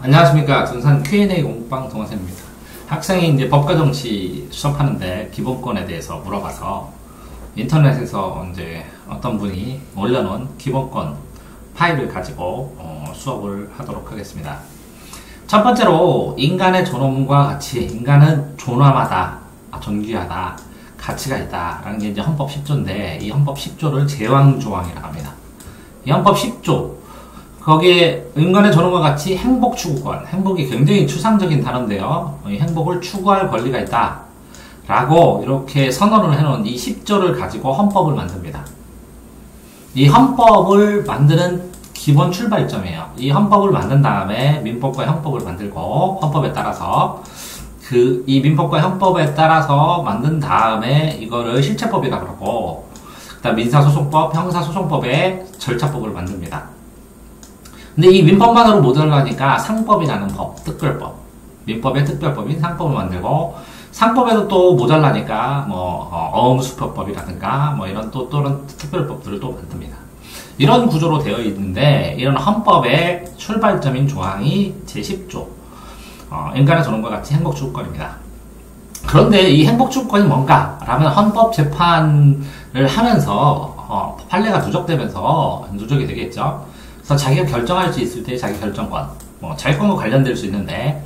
안녕하십니까. 둔산 Q&A 공부방 동원쌤입니다. 학생이 이제 법과정치 수업하는데 기본권에 대해서 물어봐서 인터넷에서 이제 어떤 분이 올려놓은 기본권 파일을 가지고 수업을 하도록 하겠습니다. 첫 번째로 인간의 존엄과 같이 인간은 존엄하다, 존귀하다, 가치가 있다 라는 게 이제 헌법 10조인데 이 헌법 10조를 제왕조항이라고 합니다. 이 헌법 10조 거기에 인간의 존엄과 같이 행복 추구권, 행복이 굉장히 추상적인 단어인데요. 이 행복을 추구할 권리가 있다 라고 이렇게 선언을 해놓은 이 10조를 가지고 헌법을 만듭니다. 이 헌법을 만드는 기본 출발점이에요. 이 헌법을 만든 다음에 민법과 형법을 만들고 헌법에 따라서 이 민법과 형법에 따라서 만든 다음에 이거를 실체법이라고 그러고 그다음 민사소송법, 형사소송법의 절차법을 만듭니다. 근데 이 민법만으로 모자라니까 상법이라는 법, 특별법, 민법의 특별법인 상법을 만들고 상법에도 또 모자라니까 어음수표법이라든가 이런 또는 특별법들을 또 만듭니다. 이런 구조로 되어 있는데 이런 헌법의 출발점인 조항이 제10조 인간의 존엄과 같이 행복추구권입니다. 그런데 이 행복추구권이 뭔가? 라면 헌법재판을 하면서 판례가 누적되면서 누적이 되겠죠. 그래서 자기가 결정할 수 있을 때 자기 결정권, 자유권과 관련될 수 있는데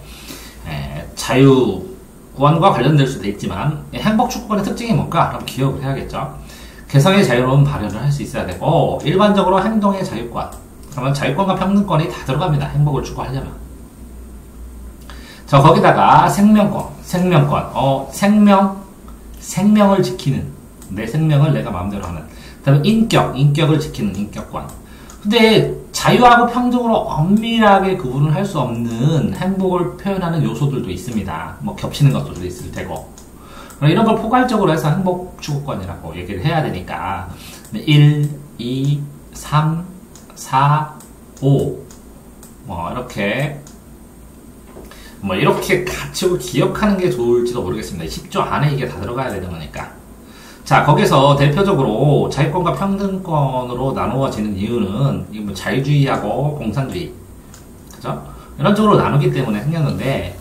자유권과 관련될 수도 있지만 행복추구권의 특징이 뭔가? 그럼 기억을 해야겠죠. 개성의 자유로운 발현을 할 수 있어야 되고 일반적으로 행동의 자유권, 그러면 자유권과 평등권이 다 들어갑니다. 행복을 추구하려면. 자, 거기다가 생명권, 생명을 지키는, 내 생명을 내가 마음대로 하는. 그 다음에 인격을 지키는 인격권. 근데 자유하고 평등으로 엄밀하게 구분을 할 수 없는 행복을 표현하는 요소들도 있습니다. 겹치는 것들도 있을 테고. 이런 걸 포괄적으로 해서 행복추구권이라고 얘기를 해야 되니까 1, 2, 3, 4, 5 이렇게 갖추고 기억하는 게 좋을지도 모르겠습니다. 10조 안에 이게 다 들어가야 되는 거니까. 자, 거기서 대표적으로 자유권과 평등권으로 나누어지는 이유는 자유주의하고 공산주의, 그죠? 이런 쪽으로 나누기 때문에 생겼는데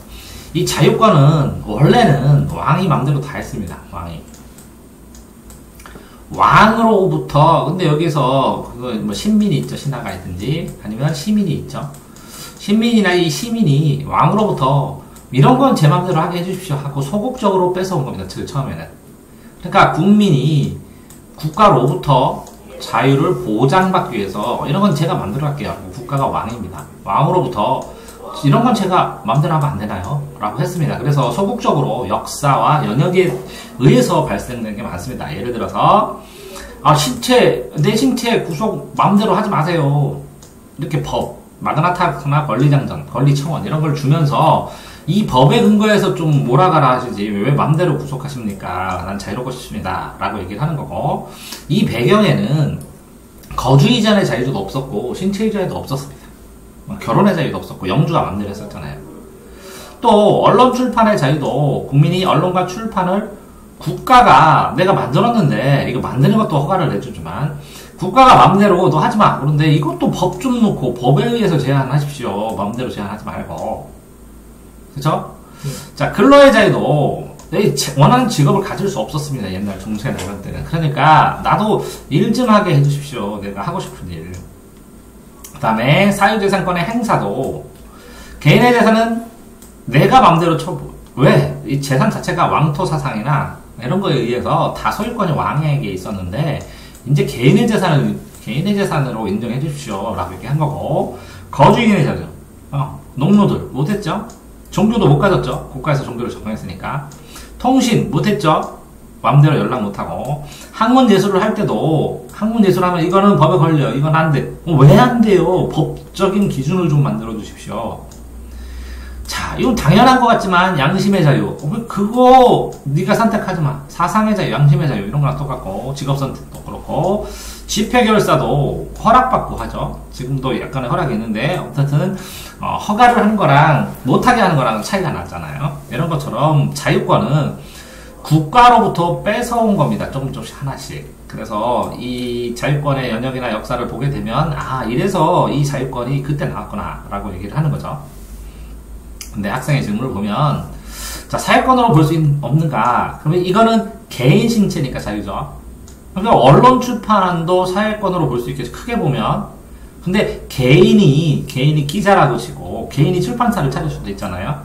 이 자유권은 원래는 왕이 마음대로 다 했습니다. 왕으로부터. 근데 여기서 신민이 있죠. 신하가 있든지 아니면 시민이 있죠. 신민이나 이 시민이 왕으로부터 이런 건 제 마음대로 하게 해주십시오 하고 소극적으로 뺏어온 겁니다. 처음에는. 그러니까 국민이 국가로부터 자유를 보장받기 위해서 이런 건 제가 만들어 갈게요. 국가가 왕입니다. 왕으로부터 이런 건 제가 마음대로 하면 안 되나요? 라고 했습니다. 그래서 소극적으로 역사와 연역에 의해서 발생된 게 많습니다. 예를 들어서 내 신체 구속 마음대로 하지 마세요. 이렇게 마그나타나 권리장전, 권리청원 이런 걸 주면서 이 법에 근거해서 좀 몰아가라 하시지 왜 맘대로 구속하십니까? 난 자유롭고 싶습니다. 라고 얘기를 하는 거고 이 배경에는 거주 이전의 자유도 없었고 신체 이전에도 없었습니다. 결혼의 자유도 없었고 영주가 맘대로 했었잖아요. 또 언론 출판의 자유도 국민이 언론과 출판을 국가가 내가 만들었는데 이거 만드는 것도 허가를 내주지만 국가가 맘대로 너 하지마. 그런데 이것도 법 좀 놓고 법에 의해서 제한하십시오. 맘대로 제한하지 말고. 그쵸? 자, 근로의 자유도 원하는 직업을 가질 수 없었습니다. 옛날 중세나 이런 때는. 그러니까 나도 일 좀 하게 해주십시오. 내가 하고 싶은 일. 그 다음에 사유재산권의 행사도 개인의 재산은 내가 맘대로 왜? 이 재산 자체가 왕토 사상이나 이런 거에 의해서 다 소유권이 왕에게 있었는데 이제 개인의 재산으로 인정해 주십시오. 라고 이렇게 한 거고 거주인의 자유. 농노들 못했죠? 종교도 못 가졌죠. 국가에서 종교를 적용했으니까. 통신 못했죠. 마음대로 연락 못하고. 학문 예술을 할 때도 학문 예술하면 이거는 법에 걸려. 이건 안 돼. 왜 안 돼요? 법적인 기준을 좀 만들어 주십시오. 자, 이건 당연한 것 같지만 양심의 자유. 그거 네가 선택하지 마. 사상의 자유, 양심의 자유 이런 거랑 똑같고 직업 선택도 그렇고 집회결사도 허락받고 하죠. 지금도 약간의 허락이 있는데 어쨌든 허가를 하는 거랑 못하게 하는 거랑 차이가 났잖아요. 이런 것처럼 자유권은 국가로부터 뺏어온 겁니다. 조금씩 하나씩. 그래서 이 자유권의 연역이나 역사를 보게 되면 이래서 이 자유권이 그때 나왔구나 라고 얘기를 하는 거죠. 근데 학생의 질문을 보면, 자, 사회권으로 볼 수 없는가? 그러면 이거는 개인 신체니까 자유죠. 그러니까 언론 출판도 사회권으로 볼 수 있겠죠. 크게 보면. 근데 개인이 기자라고 치고, 개인이 출판사를 차릴 수도 있잖아요.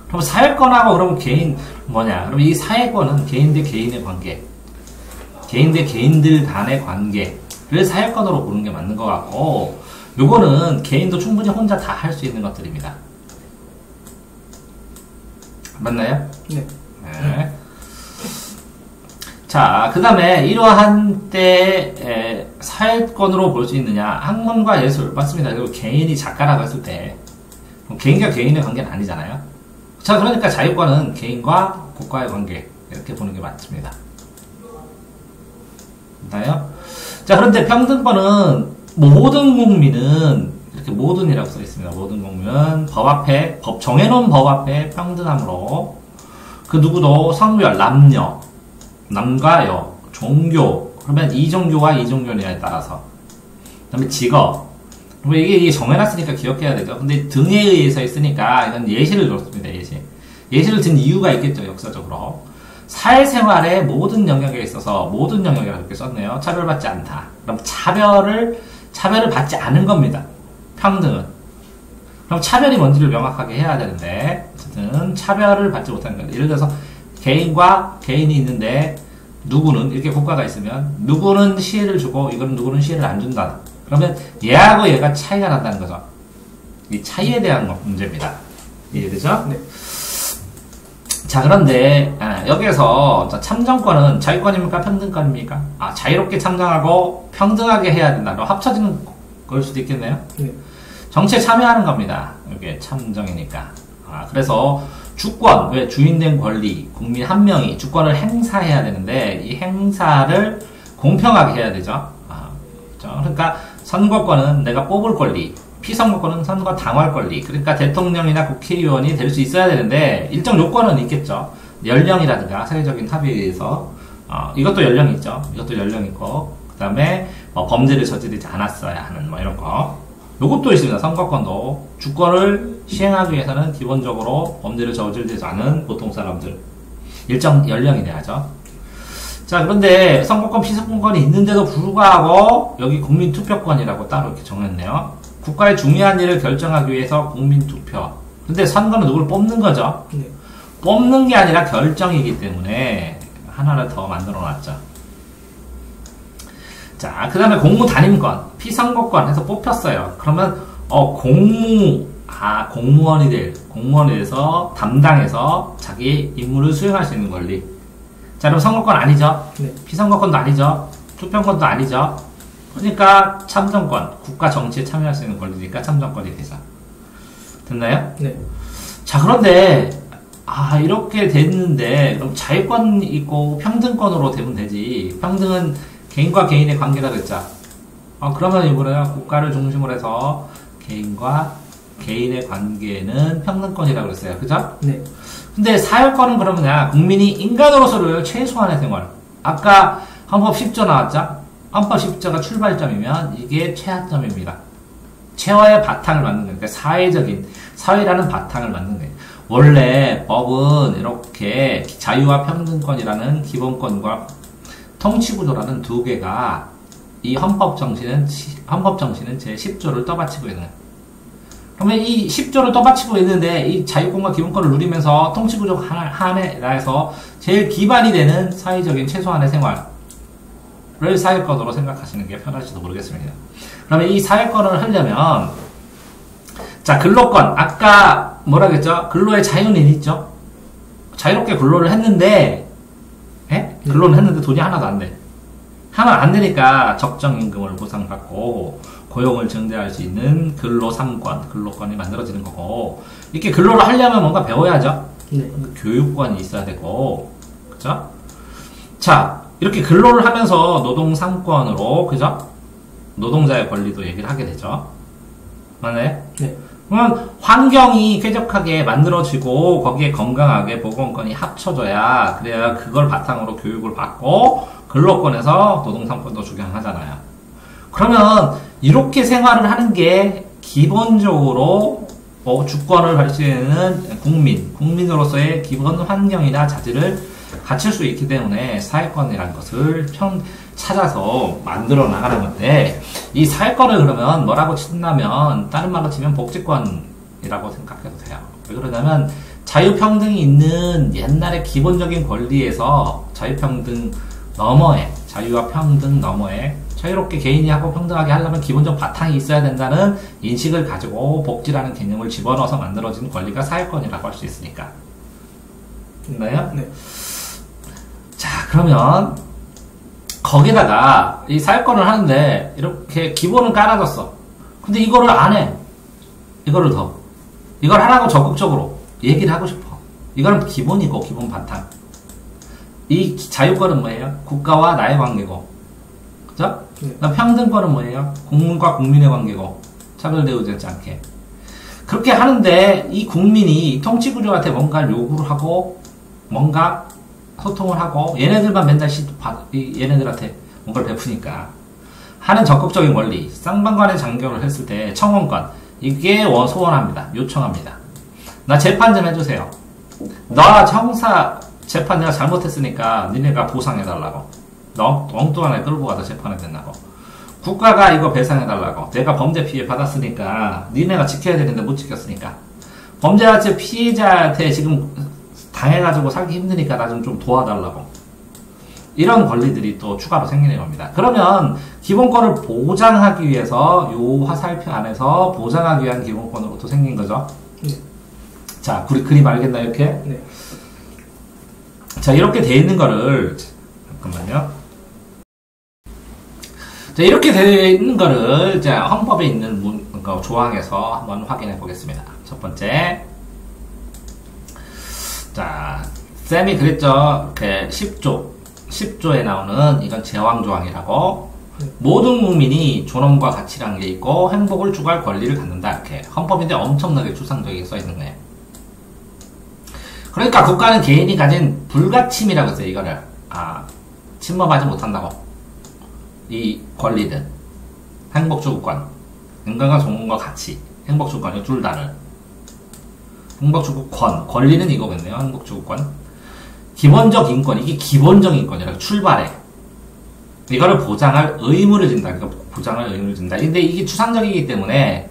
그럼 사회권하고 그러면 개인 뭐냐? 그럼 이 사회권은 개인 대 개인의 관계, 개인 대 개인들 간의 관계를 사회권으로 보는 게 맞는 것 같고, 요거는 개인도 충분히 혼자 다 할 수 있는 것들입니다. 맞나요? 네. 네. 자, 그 다음에 이러한 때 사회권으로 볼 수 있느냐? 학문과 예술 맞습니다. 그리고 개인이 작가라고 했을 때 개인과 개인의 관계는 아니잖아요. 자, 그러니까 자유권은 개인과 국가의 관계 이렇게 보는 게 맞습니다. 맞나요? 자, 그런데 평등권은 모든 국민은 이렇게 모든이라고 써 있습니다. 모든 국민은 법 앞에 정해놓은 법 앞에 평등함으로 그 누구도 성별, 남과 여, 종교, 그러면 이종교와 이종교냐에 따라서, 그 다음에 직업, 그러면 이게 정해놨으니까 기억해야 되죠. 근데 등에 의해서 있으니까 이건 예시를 줬습니다. 예시를 든 이유가 있겠죠. 역사적으로. 사회생활의 모든 영역에 있어서 모든 영역이라고 이렇게 썼네요. 차별받지 않다. 그럼 차별을 받지 않은 겁니다. 평등은. 그럼 차별이 뭔지를 명확하게 해야 되는데, 어쨌든 차별을 받지 못하는 거예요. 예를 들어서 개인과 개인이 있는데 누구는 이렇게 국가가 있으면 누구는 시혜를 주고 이거는 누구는 시혜를 안 준다. 그러면 얘하고 얘가 차이가 난다는 거죠. 이 차이에 대한 문제입니다. 이해되죠? 네. 자, 그런데 여기에서 참정권은 자유권입니까? 평등권입니까? 자유롭게 참정하고 평등하게 해야 된다. 합쳐지는 걸 수도 있겠네요. 네. 정치에 참여하는 겁니다. 이게 참정이니까. 그래서 주권, 왜 주인된 권리, 국민 한 명이 주권을 행사해야 되는데 이 행사를 공평하게 해야 되죠. 그러니까 선거권은 내가 뽑을 권리, 피선거권은 선거 당할 권리. 그러니까 대통령이나 국회의원이 될 수 있어야 되는데 일정 요건은 있겠죠. 연령이라든가 사회적인 합의에 의해서 이것도 연령이 있죠. 이것도 연령 있고 그 다음에 범죄를 저지르지 않았어야 하는 이런 거. 요것도 있습니다. 선거권도 주권을 시행하기 위해서는 기본적으로 범죄를 저지르지 않은 보통 사람들 일정 연령이 돼야죠. 자, 그런데 선거권, 피선거권이 있는데도 불구하고 여기 국민투표권이라고 따로 이렇게 정했네요. 국가의 중요한 일을 결정하기 위해서 국민투표. 근데 선거는 누굴 뽑는 거죠? 네. 뽑는 게 아니라 결정이기 때문에 하나를 더 만들어 놨죠. 자, 그 다음에 공무단임권, 피선거권 해서 뽑혔어요. 그러면 공무원이 돼서 담당해서 자기 임무를 수행할 수 있는 권리. 자, 그럼 선거권 아니죠? 네. 피선거권도 아니죠? 투표권도 아니죠? 그러니까 참정권, 국가 정치에 참여할 수 있는 권리니까 참정권이 되죠. 됐나요? 네. 자, 그런데 이렇게 됐는데 그럼 자유권 있고 평등권으로 되면 되지. 평등은 개인과 개인의 관계다 그랬죠. 그러면 이번에 국가를 중심으로 해서 개인과 개인의 관계는 평등권이라고 그랬어요. 그죠? 네. 근데 사회권은 그러면 국민이 인간으로서를 최소한의 생활. 아까 헌법 10조 나왔죠? 헌법 10조가 출발점이면 이게 최하점입니다. 최화의 바탕을 만든 거니까 사회라는 바탕을 만든 거예요. 원래 법은 이렇게 자유와 평등권이라는 기본권과 통치구조라는 두 개가 이 헌법 정신은 제 10조를 떠받치고 있는 거예요. 그러면 이 10조를 떠받치고 있는데 이 자유권과 기본권을 누리면서 통치구조 하에서 제일 기반이 되는 사회적인 최소한의 생활을 사회권으로 생각하시는 게 편할지도 모르겠습니다. 그러면 이 사회권을 하려면 자, 근로권. 아까 뭐라 그랬죠? 근로의 자유는 있죠? 자유롭게 근로를 했는데 근로는 했는데 돈이 하나도 안 돼. 하면 안 되니까 적정임금을 보상받고 고용을 증대할 수 있는 근로권이 만들어지는 거고, 이렇게 근로를 하려면 뭔가 배워야죠. 네. 교육권이 있어야 되고, 그죠? 자, 이렇게 근로를 하면서 노동상권으로, 그죠? 노동자의 권리도 얘기를 하게 되죠. 맞나요? 네. 그러면 환경이 쾌적하게 만들어지고 거기에 건강하게 보건권이 합쳐져야, 그래야 그걸 바탕으로 교육을 받고 근로권에서 노동상권도 적용하잖아요. 그러면 이렇게 생활을 하는 게 기본적으로 주권을 발휘하는 국민으로서의 기본 환경이나 자질을 갖출 수 있기 때문에 사회권이라는 것을 찾아서 만들어 나가는 건데, 이 사회권을 그러면 뭐라고 친다면, 다른 말로 치면 복지권이라고 생각해도 돼요. 왜 그러냐면, 자유평등이 있는 옛날의 기본적인 권리에서 자유평등 너머에, 자유와 평등 너머에 자유롭게 개인이 하고 평등하게 하려면 기본적 바탕이 있어야 된다는 인식을 가지고 복지라는 개념을 집어넣어서 만들어진 권리가 사회권이라고 할 수 있으니까. 됐나요? 네. 자, 그러면 거기다가 이 사회권을 하는데 이렇게 기본은 깔아줬어. 근데 이거를 안 해. 이걸 하라고 적극적으로 얘기를 하고 싶어. 이거는 기본이고 기본 바탕. 이 자유권은 뭐예요? 국가와 나의 관계고, 그죠? 네. 평등권은 뭐예요? 국민과 국민의 관계고, 차별되지 않게. 그렇게 하는데 이 국민이 통치구조한테 뭔가를 요구를 하고 뭔가 소통을 하고 얘네들만 맨날 얘네들한테 뭔가를 베푸니까 하는 적극적인 권리, 쌍방간의 장교를 했을 때 청원권, 이게 소원합니다. 요청합니다. 나 재판 좀 해주세요. 나 형사 재판 내가 잘못했으니까 니네가 보상해달라고. 너 엉뚱한 애 끌고 가서 재판에 된다고. 국가가 이거 배상해달라고. 내가 범죄 피해 받았으니까 니네가 지켜야 되는데 못 지켰으니까. 범죄자체 피해자한테 지금 당해가지고 살기 힘드니까 나 좀 도와달라고. 이런 권리들이 또 추가로 생기는 겁니다. 그러면 기본권을 보장하기 위해서 요 화살표 안에서 보장하기 위한 기본권으로 또 생긴 거죠. 네. 자, 그림 알겠나 이렇게? 네. 자, 이렇게 돼 있는 거를 잠깐만요. 자, 이렇게 되어 있는 거를 자, 헌법에 있는 조항에서 한번 확인해 보겠습니다. 첫 번째, 자, 쌤이 그랬죠. 이렇게 10조에 나오는 이건 제왕조항이라고. 모든 국민이 존엄과 가치라는 게 있고 행복을 추구할 권리를 갖는다. 이렇게 헌법인데 엄청나게 추상적이게 써 있는 거예요. 그러니까 국가는 개인이 가진 불가침이라고 했어요. 이거를 침범하지 못한다고. 이 권리든 행복추구권, 인간과 동물과 가치, 행복추구권 이 둘 다를. 행복추구권, 권리는 이거겠네요. 행복추구권. 기본적 인권, 이게 기본적 인권이라고 출발해. 이거를 보장할 의무를 진다. 그러니까 보장할 의무를 진다. 근데 이게 추상적이기 때문에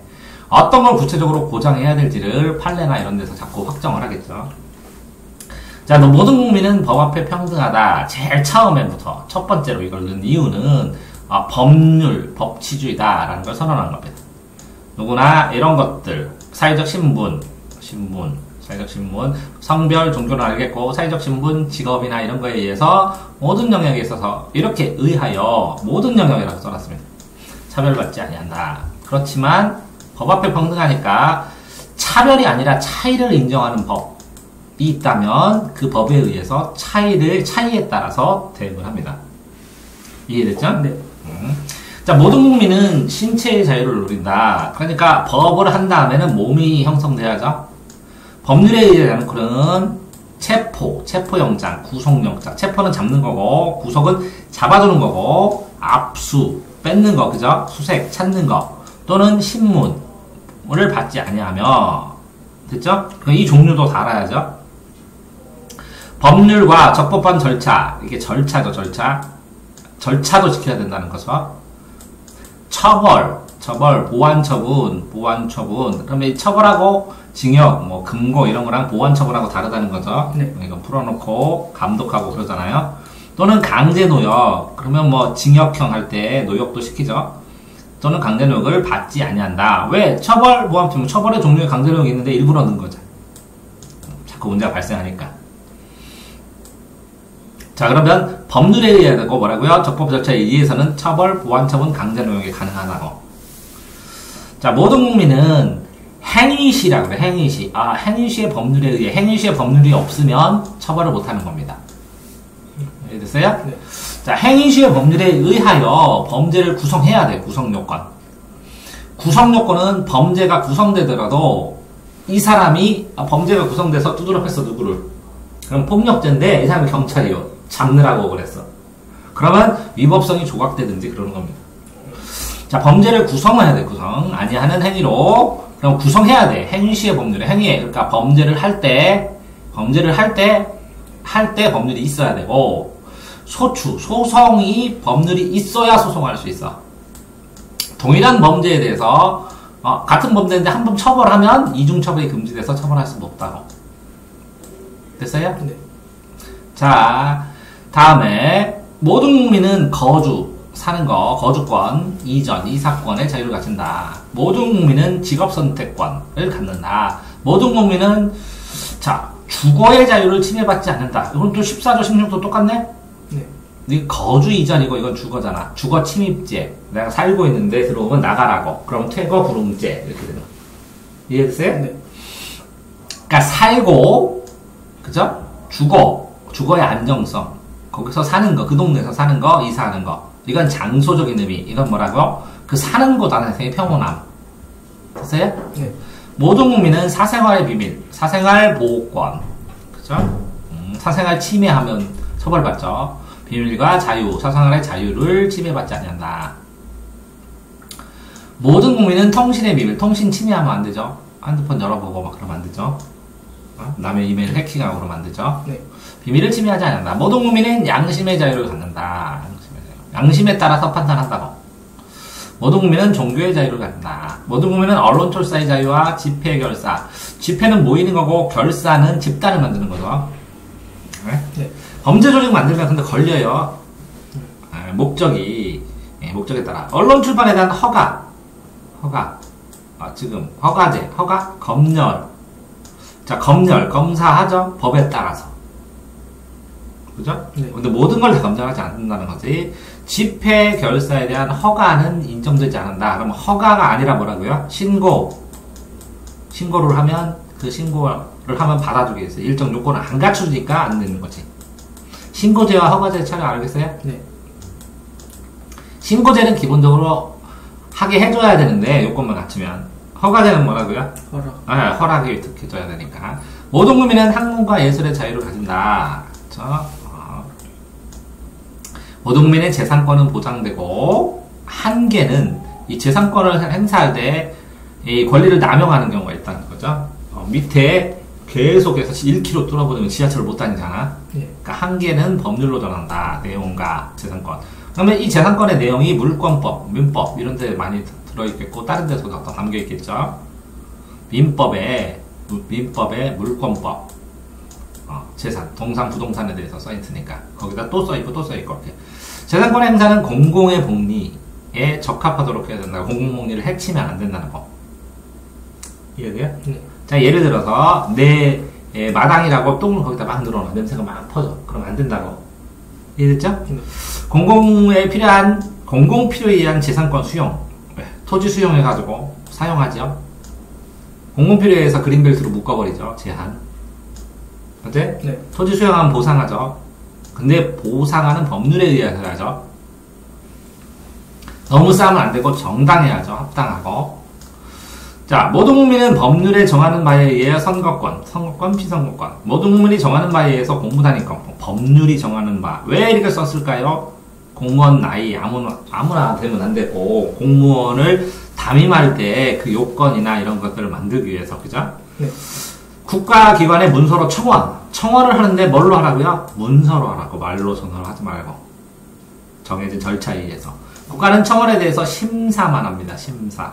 어떤 걸 구체적으로 보장해야 될지를 판례나 이런 데서 자꾸 확정을 하겠죠. 자, 모든 국민은 법 앞에 평등하다. 제일 처음에부터 첫 번째로 이걸 넣은 이유는 법률, 법치주의다라는 걸 선언한 겁니다. 누구나 이런 것들, 사회적 신분, 사회적 신분, 성별, 종교는 알겠고 사회적 신분, 직업이나 이런 거에 의해서 모든 영역에 있어서 이렇게 의하여 모든 영역이라고 써놨습니다. 차별받지 아니한다. 그렇지만 법 앞에 평등하니까 차별이 아니라 차이를 인정하는 법이 있다면 그 법에 의해서 차이에 따라서 대응을 합니다. 이해됐죠? 네. 자, 모든 국민은 신체의 자유를 누린다. 그러니까 법을 한 다음에는 몸이 형성돼야죠. 법률에 의하는 그런 체포영장, 구속영장. 체포는 잡는 거고, 구속은 잡아두는 거고, 압수, 뺏는 거, 그죠? 수색, 찾는 거. 또는 신문을 받지 아니하며, 됐죠? 이 종류도 다 알아야죠. 법률과 적법한 절차, 이게 절차죠, 절차도 지켜야 된다는 거죠. 처벌, 보완처분. 그러면 처벌하고 징역, 금고 이런 거랑 보완처분하고 다르다는 거죠. 네. 이거 풀어놓고 감독하고 그러잖아요. 또는 강제노역. 그러면 징역형 할 때 노역도 시키죠. 또는 강제노역을 받지 아니한다. 왜? 보완처분. 처벌의 종류에 강제노역이 있는데 일부러 넣은 거죠. 자꾸 문제가 발생하니까. 자, 그러면 법률에 의하고 뭐라고요? 적법 절차에 의해서는 처벌, 보완처분, 강제노역이 가능하다고. 자, 모든 국민은 행위시라고 그래. 행위시. 행위시의 법률에 의해, 행위시의 법률이 없으면 처벌을 못하는 겁니다. 이해됐어요? 네. 자, 행위시의 법률에 의하여 범죄를 구성해야 돼. 구성요건. 구성요건은 범죄가 구성되더라도 이 사람이 범죄가 구성돼서 두드러 팼어, 누구를. 그럼 폭력죄인데 이 사람이 경찰이요. 잡느라고 그랬어. 그러면 위법성이 조각되든지 그러는 겁니다. 자, 범죄를 구성해야 돼. 구성. 아니하는 행위로 그럼 구성해야 돼. 행위시의 법률에 행위해. 그러니까 범죄를 할 때 법률이 있어야 되고, 소송이 법률이 있어야 소송할 수 있어. 동일한 범죄에 대해서 같은 범죄인데 한 번 처벌하면 이중처벌이 금지돼서 처벌할 수는 없다고. 됐어요? 네. 자, 다음에 모든 국민은 사는 거, 거주권, 이전, 이사권의 자유를 갖춘다. 모든 국민은 직업선택권을 갖는다. 모든 국민은 주거의 자유를 침해받지 않는다. 이건 또 14조 16조 똑같네? 네. 이 거주 이전이고 이건 주거잖아. 주거 침입죄. 내가 살고 있는데 들어오면 나가라고. 그럼 퇴거 불응죄. 이렇게 되는 거. 이해됐어요? 네. 그러니까 살고, 그죠? 주거의 안정성. 거기서 사는 거, 그 동네에서 사는 거, 이사하는 거. 이건 장소적인 의미. 이건 뭐라고? 그 사는 곳 안에서의 평온함. 됐어요? 네. 모든 국민은 사생활의 비밀, 사생활 보호권. 그죠? 사생활 침해하면 처벌받죠. 비밀과 자유, 사생활의 자유를 침해받지 않는다. 모든 국민은 통신의 비밀, 통신 침해하면 안 되죠. 핸드폰 열어보고 막 그러면 안 되죠. 남의 이메일 해킹하고 그러면 안 되죠. 네. 비밀을 침해하지 않는다. 모든 국민은 양심의 자유를 갖는다. 양심에 따라서 판단한다고. 모든 국민은 종교의 자유를 갖는다. 모든 국민은 언론 출사의 자유와 집회 결사. 집회는 모이는 거고 결사는 집단을 만드는 거죠. 네? 네. 범죄 조직 만들면 근데 걸려요. 목적에 따라. 언론 출판에 대한 허가. 지금 허가제, 검열. 자, 검사하죠. 법에 따라서. 그죠? 네. 근데 모든 걸 다 검증하지 않는다는 거지. 집회 결사에 대한 허가는 인정되지 않는다. 그럼 허가가 아니라 뭐라고요? 신고를 하면 그 신고를 하면 받아주게 있어요. 일정 요건을 안 갖추니까 안 되는 거지. 신고제와 허가제 차이 알겠어요? 네. 신고제는 기본적으로 하게 해줘야 되는데 요건만 갖추면. 허가제는 뭐라고요? 허락이 특해져야 되니까. 모든 국민은 학문과 예술의 자유를 가진다. 그렇죠? 모든 국민의 재산권은 보장되고, 한계는 이 재산권을 행사할 때 이 권리를 남용하는 경우가 있다는 거죠. 밑에 계속해서 1km 뚫어버리면 지하철을 못 다니잖아. 네. 그러니까 한계는 법률로 정한다. 내용과 재산권. 그러면 이 재산권의 내용이 물권법, 민법 이런 데 많이 들어있겠고 다른 데서도 담겨있겠죠. 민법에 물권법, 재산, 동산, 부동산에 대해서 써있으니까 거기다 또 써있고 이렇게. 재산권 행사는 공공의 복리에 적합하도록 해야 된다. 공공복리를 해치면 안 된다는 거. 이해돼요? 네. 자, 예를 들어서 내 마당이라고 똥을 거기다 막 늘어놔. 냄새가 막 퍼져. 그러면 안 된다고. 이해됐죠? 네. 공공 필요에 의한 재산권 수용. 토지 수용해가지고 사용하죠. 공공 필요에 의해서 그린벨트로 묶어버리죠. 제한. 맞지? 네. 토지 수용하면 보상하죠. 근데 보상하는 법률에 의해서 해야죠. 너무 싸면 안 되고 정당해야죠. 합당하고. 자, 모든 국민은 법률에 정하는 바에 의해 선거권, 피선거권. 모든 국민이 정하는 바에 의해서 공무단위권. 법률이 정하는 바. 왜 이렇게 썼을까요? 공무원 나이 아무나 되면 안 되고 공무원을 담임할 때 그 요건이나 이런 것들을 만들기 위해서, 그죠? 네. 국가기관의 문서로 청원을 하는데 뭘로 하라고요? 문서로 하라고. 말로 전화를 하지 말고. 정해진 절차에 의해서. 국가는 청원에 대해서 심사만 합니다. 심사.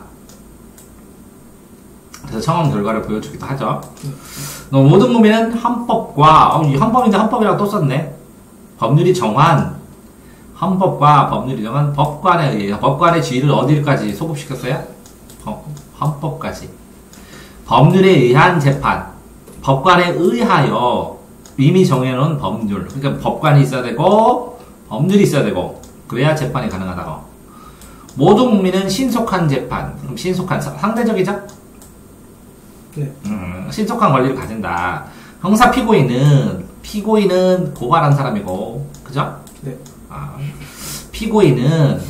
그래서 청원 결과를 보여주기도 하죠. 모든 국민은 헌법과, 헌법인데 헌법이라고 또 썼네. 법률이 정한, 헌법과 법률이 정한 법관에 의해, 법관의 지위를 어디까지 소급시켰어요? 헌법까지. 법률에 의한 재판, 법관에 의하여 이미 정해놓은 법률. 그러니까 법관이 있어야 되고, 법률이 있어야 되고, 그래야 재판이 가능하다고. 모든 국민은 신속한 재판, 그럼 신속한, 상대적이죠? 네. 신속한 권리를 가진다. 형사 피고인은 고발한 사람이고, 그죠? 네. 피고인은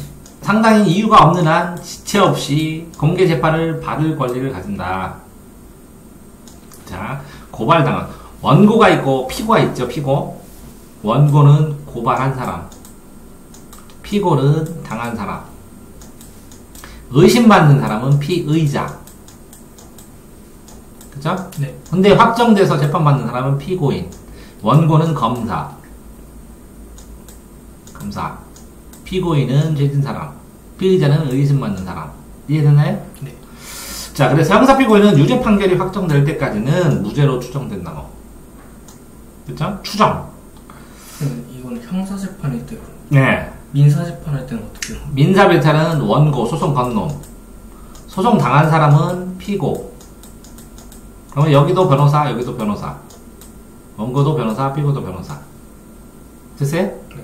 상당히 이유가 없는 한 지체 없이 공개 재판을 받을 권리를 가진다. 자, 고발당한 원고가 있고 피고가 있죠. 피고. 원고는 고발한 사람, 피고는 당한 사람. 의심받는 사람은 피의자. 그죠? 네. 근데 확정돼서 재판받는 사람은 피고인, 원고는 검사. 피고인은 죄진 사람, 피의자는 의심받는 사람. 이해되나요? 네. 자, 그래서 형사피고인은 유죄 판결이 확정될 때까지는 무죄로 추정된다고. 그쵸? 추정. 이거는 형사재판일 때고. 네. 민사재판할 때는 어떻게 해요? 민사배탈은 원고, 소송 건놈. 소송 당한 사람은 피고. 그러면 여기도 변호사, 여기도 변호사. 원고도 변호사, 피고도 변호사. 됐어요? 네.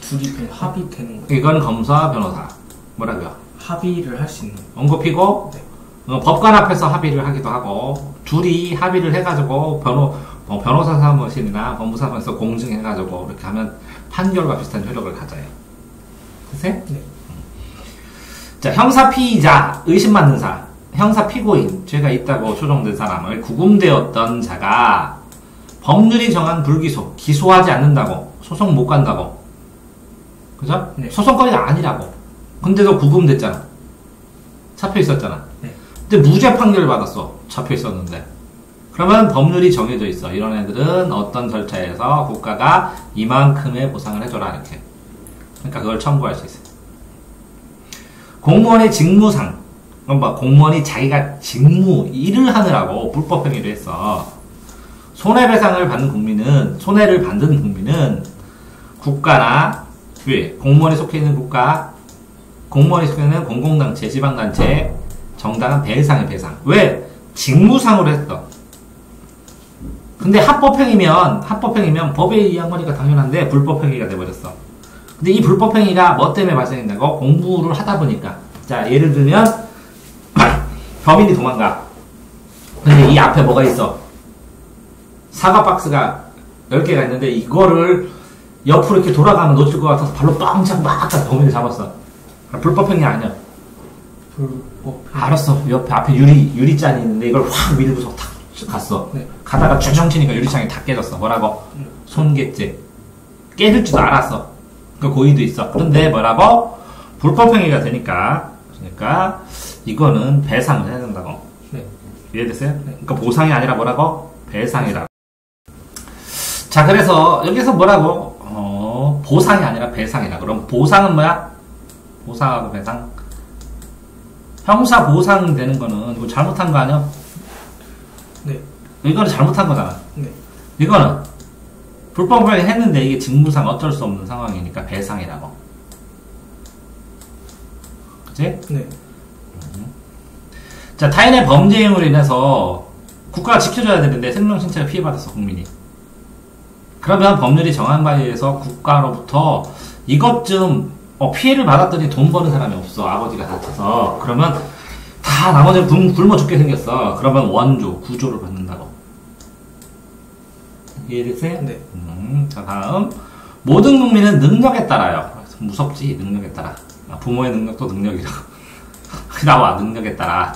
둘이 그냥 합의되는 거예요? 이건 검사, 변호사. 뭐라고요? 합의를 할 수 있는 거예요? 원고, 피고. 네. 법관 앞에서 합의를 하기도 하고, 둘이 합의를 해가지고, 변호사 사무실이나 법무사무실에서 공증해가지고, 이렇게 하면 판결과 비슷한 효력을 가져요. 됐어요? 네. 자, 형사 피의자, 의심받는 사람, 형사 피고인, 죄가 있다고 추정된 사람을 구금되었던 자가 법률이 정한 불기소, 기소하지 않는다고, 소송 못 간다고. 그죠? 네. 소송거리가 아니라고. 근데도 구금됐잖아. 잡혀 있었잖아. 네. 근데 무죄 판결을 받았어. 잡혀 있었는데. 그러면 법률이 정해져 있어. 이런 애들은 어떤 절차에서 국가가 이만큼의 보상을 해줘라, 이렇게. 그러니까 그걸 청구할 수 있어요. 공무원의 직무상. 공무원이 자기가 직무, 일을 하느라고 불법행위를 했어. 손해배상을 받는 국민은, 손해를 받는 국민은 국가나 왜? 공무원에 속해 있는 국가, 공무원에 속해 있는 공공단체, 지방단체, 정당한 배상의 배상. 왜? 직무상으로 했어. 근데 합법행위면 법에 의한 거니까 당연한데 불법행위가 돼버렸어. 근데 이 불법행위가 뭐 때문에 발생했냐고? 공부를 하다 보니까. 자, 예를 들면, 범인이 도망가. 근데 이 앞에 뭐가 있어? 사과 박스가 10개가 있는데 이거를 옆으로 이렇게 돌아가면 놓칠 것 같아서 발로 뻥 차고 막 범인을 잡았어. 불법행위 아니야. 불법. 알았어. 옆에 앞에 유리잔이 있는데 이걸 확 밀고서 탁 갔어. 네. 가다가 쭈렁 치니까 유리창이 다 깨졌어. 뭐라고? 손괴죄. 깨질 줄도 알았어. 그 고의도 있어. 그런데 뭐라고? 불법행위가 되니까. 그러니까 이거는 배상을 해야 된다고. 네. 이해됐어요? 네. 그러니까 보상이 아니라 뭐라고? 배상이라고. 자, 그래서 여기서 뭐라고? 보상이 아니라 배상이라. 그럼 보상은 뭐야? 보상하고 배상. 형사 보상 되는 거는 이거 잘못한 거 아니야? 네. 이거는 잘못한 거잖아. 네. 이거는 불법을 했는데 이게 직무상 어쩔 수 없는 상황이니까 배상이라고. 그치? 네. 자, 타인의 범죄 행위로 인해서 국가가 지켜줘야 되는데 생명 신체를 피해받았어, 국민이. 그러면 법률이 정한 바에 의해서 국가로부터 이것 좀 피해를 받았더니 돈 버는 사람이 없어. 아버지가 다쳐서. 그러면 다 나머지는 굶어 죽게 생겼어. 그러면 원조, 구조를 받는다고. 이해됐어요? 네. 자, 다음. 모든 국민은 능력에 따라요. 무섭지, 능력에 따라. 부모의 능력도 능력이라고. 나와, 능력에 따라.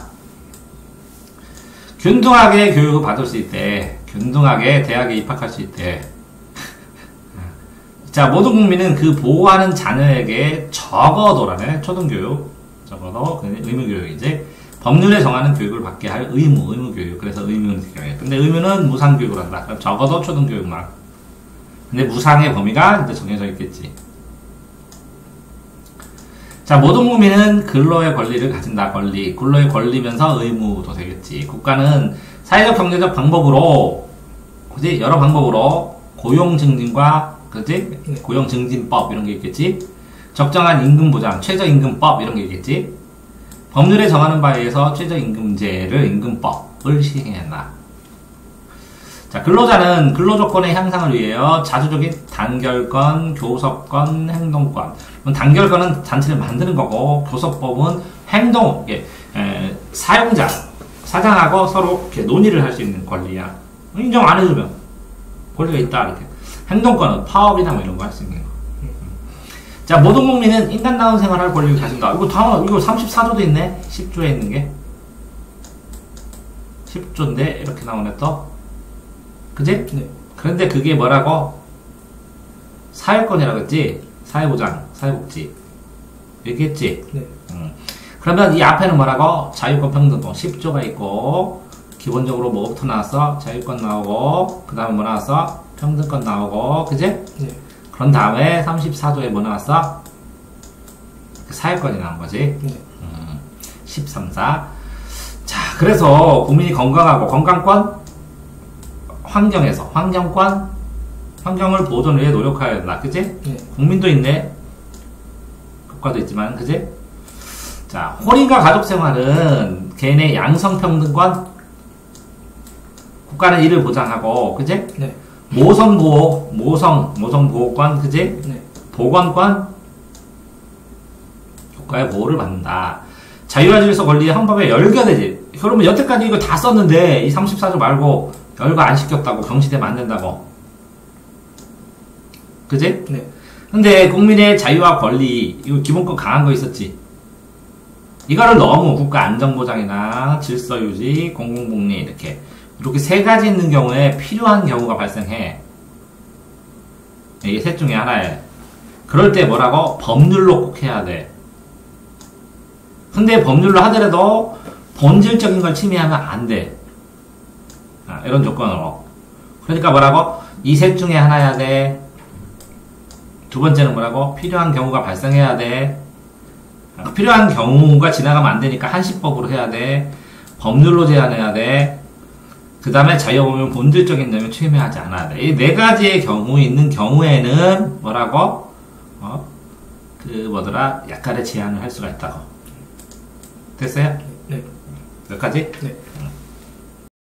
균등하게 교육을 받을 수 있대. 균등하게 대학에 입학할 수 있대. 자, 모든 국민은 그 보호하는 자녀에게 적어도라네. 초등교육. 적어도 의무교육이지. 법률에 정하는 교육을 받게 할 의무교육. 그래서 의무는 교육. 근데 의무는 무상교육을 한다. 그럼 적어도 초등교육만. 근데 무상의 범위가 이제 정해져 있겠지. 자, 모든 국민은 근로의 권리를 가진다. 근로의 권리면서 의무도 되겠지. 국가는 사회적 경제적 방법으로, 그지? 여러 방법으로 고용 증진과, 그지? 네. 고용 증진법 이런 게 있겠지. 적정한 임금 보장, 최저임금법 이런 게 있겠지. 법률에 정하는 바에 의해서 최저임금제를 임금법을 시행한다. 자, 근로자는 근로조건의 향상을 위하여 자주적인 단결권, 교섭권, 행동권. 단결권은 단체를 만드는 거고, 교섭법은 행동, 사용자, 사장하고 서로 이렇게 논의를 할 수 있는 권리야. 인정 안 해주면 권리가 있다, 이렇게. 행동권은 파업이나 뭐 이런 거 할 수 있는 거. 자, 모든 국민은 인간다운 생활할 권리를 가진다. 이거 34조도 있네? 10조에 있는 게. 10조인데, 이렇게 나오네, 또. 그지? 네. 그런데 그게 뭐라고? 사회권이라고 했지? 사회보장, 사회복지. 얘기했지? 네. 그러면 이 앞에는 뭐라고? 자유권 평등권 10조가 있고, 기본적으로 뭐부터 나왔어? 자유권 나오고, 그 다음에 뭐 나왔어? 평등권 나오고, 그지? 네. 그런 다음에 34조에 뭐 나왔어? 사회권이 나온 거지. 네. 13, 4. 자, 그래서 국민이 건강하고 건강권, 환경에서 환경권, 환경을 보존을 위해 노력해야 된다. 그지? 네. 국민도 있네. 국가도 있지만, 그지? 자, 혼인과 가족 생활은 개인의 양성평등권, 국가는 이를 보장하고, 그지? 네. 모성보호, 모성보호권, 그지? 네. 보건권, 국가의 보호를 받는다. 자유와 질서 권리의 헌법에 열거되지. 그러면 여태까지 이거 다 썼는데, 이 34조 말고, 열거 안 시켰다고, 경시되면 안 된다고. 그지? 네. 근데 국민의 자유와 권리, 이거 기본권 강한 거 있었지. 이거를 너무 국가 안전보장이나 질서유지, 공공복리, 이렇게 세 가지 있는 경우에 필요한 경우가 발생해. 이게 셋 중에 하나에. 그럴 때 뭐라고? 법률로 꼭 해야 돼. 근데 법률로 하더라도 본질적인 걸 침해하면 안 돼. 이런 조건으로. 그러니까 뭐라고? 이 셋 중에 하나여야 돼. 두 번째는 뭐라고? 필요한 경우가 발생해야 돼. 필요한 경우가 지나가면 안 되니까 한시법으로 해야 돼. 법률로 제한해야 돼. 그 다음에 자유보면 본질적인 내용을 침해하지 않아야 돼. 이 네 가지의 경우 있는 경우에는 뭐라고? 약간의 제한을 할 수가 있다고. 됐어요? 네. 몇 가지? 네.